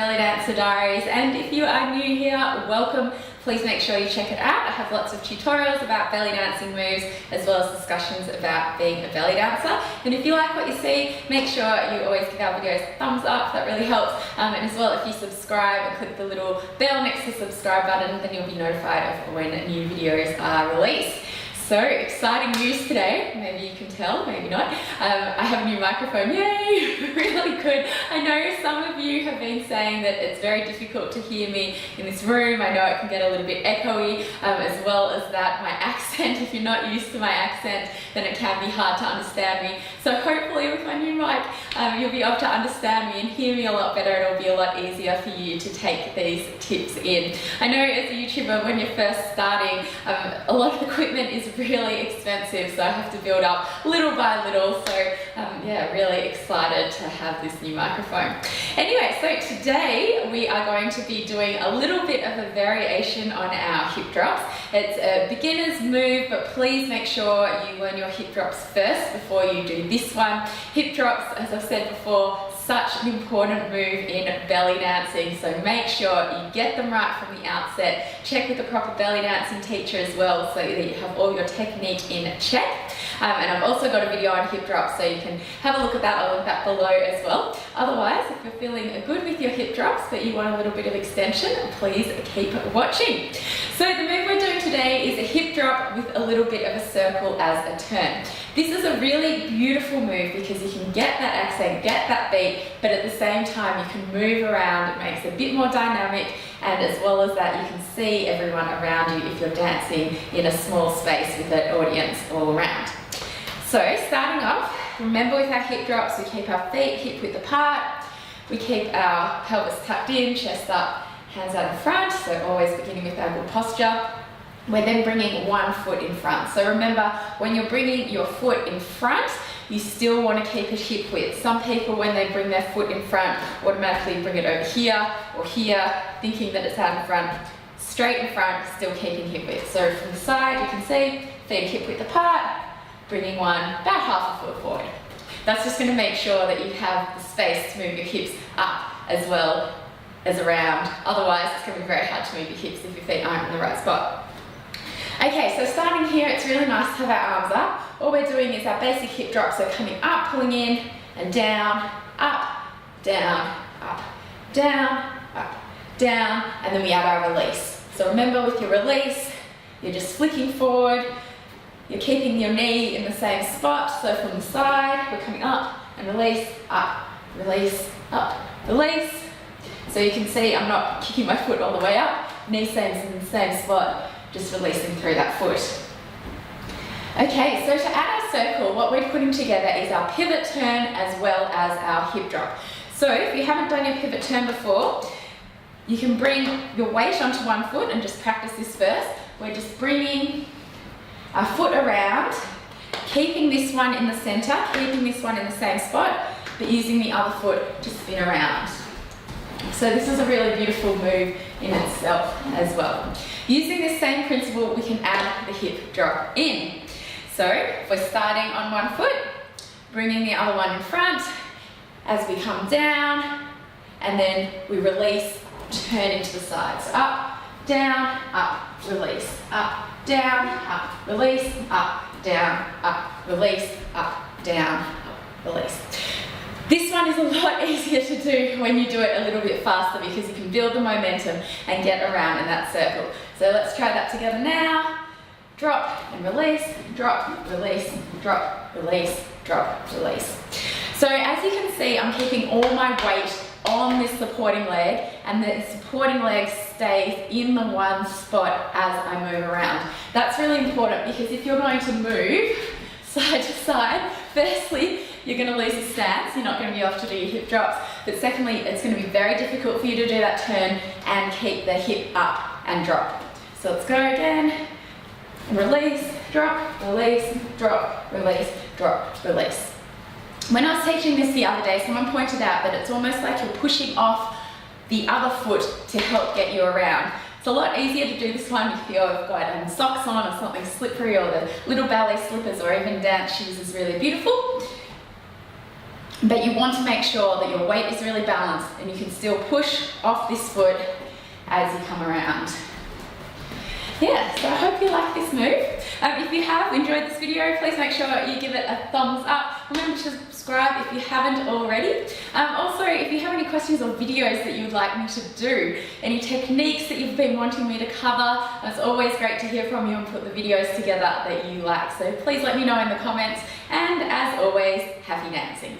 Belly Dancer Diaries, and if you are new here, welcome. Please make sure you check it out. I have lots of tutorials about belly dancing moves as well as discussions about being a belly dancer. And if you like what you see, make sure you always give our videos a thumbs up, that really helps. And as well, if you subscribe and click the little bell next to the subscribe button, then you'll be notified of when new videos are released. So exciting news today, maybe you can tell, maybe not. I have a new microphone, yay, really good. I know some of you have been saying that it's very difficult to hear me in this room. I know it can get a little bit echoey, as well as that my accent, if you're not used to my accent, then it can be hard to understand me. So hopefully with my new mic, you'll be able to understand me and hear me a lot better. It'll be a lot easier for you to take these tips in. I know as a YouTuber, when you're first starting, a lot of equipment is really expensive, so I have to build up little by little. So yeah, really excited to have this new microphone. Anyway, so today we are going to be doing a little bit of a variation on our hip drops. It's a beginner's move, but please make sure you learn your hip drops first before you do this one. Hip drops, as I've said before, such an important move in belly dancing, so make sure you get them right from the outset. Check with the proper belly dancing teacher as well so that you have all your technique in check. And I've also got a video on hip drops, so you can have a look at that. I'll link that below as well. Otherwise, if you're feeling good with your hip drops but you want a little bit of extension, please keep watching. So the move we're doing today is a hip drop with a little bit of a circle as a turn. This is a really beautiful move because you can get that accent, get that beat, but at the same time you can move around. It makes it a bit more dynamic, and as well as that you can see everyone around you if you're dancing in a small space with an audience all around. So starting off, remember with our hip drops, we keep our feet hip width apart, we keep our pelvis tucked in, chest up, hands out in front, so always beginning with our good posture. We're then bringing one foot in front. So remember, when you're bringing your foot in front, you still want to keep it hip width. Some people, when they bring their foot in front, automatically bring it over here or here, thinking that it's out in front. Straight in front, still keeping hip width. So from the side, you can see, feet hip width apart, bringing one about half a foot forward. That's just going to make sure that you have the space to move your hips up as well as around. Otherwise, it's going to be very hard to move your hips if your feet aren't in the right spot. Okay, so starting here, it's really nice to have our arms up. All we're doing is our basic hip drop, so coming up, pulling in, and down, up, down, up, down, up, down, and then we add our release. So remember, with your release, you're just flicking forward, you're keeping your knee in the same spot, so from the side, we're coming up, and release, up, up, release. So you can see I'm not kicking my foot all the way up, knee stays in the same spot, just releasing through that foot. Okay, so to add our circle, what we're putting together is our pivot turn as well as our hip drop. So if you haven't done your pivot turn before, you can bring your weight onto one foot and just practice this first. We're just bringing our foot around, keeping this one in the center, keeping this one in the same spot, but using the other foot to spin around. So this is a really beautiful move in itself as well. Using this same principle, we can add the hip drop in. So if we're starting on one foot, bringing the other one in front as we come down, and then we release, turn into the side. So up, down, up, release, up, down, up, release, up, down, up, release, up, down, up, release. This one is a lot easier to do when you do it a little bit faster because you can build the momentum and get around in that circle. So let's try that together now. Drop and release, drop, release, drop, release, drop, release. So as you can see, I'm keeping all my weight on this supporting leg, and the supporting leg stays in the one spot as I move around. That's really important because if you're going to move side to side, firstly, you're going to lose your stance, you're not going to be able to do your hip drops, but secondly, it's going to be very difficult for you to do that turn and keep the hip up and drop. So let's go again, release, drop, release, drop, release, drop, release. When I was teaching this the other day, someone pointed out that it's almost like you're pushing off the other foot to help get you around. It's a lot easier to do this one if you've got socks on or something slippery, or the little ballet slippers or even dance shoes is really beautiful. but you want to make sure that your weight is really balanced and you can still push off this foot as you come around. Yeah, so I hope you like this move. If you have enjoyed this video, please make sure you give it a thumbs up. Remember to subscribe if you haven't already. Also, if you have any questions or videos that you would like me to do, any techniques that you've been wanting me to cover, it's always great to hear from you and put the videos together that you like. So please let me know in the comments, and as always, happy dancing.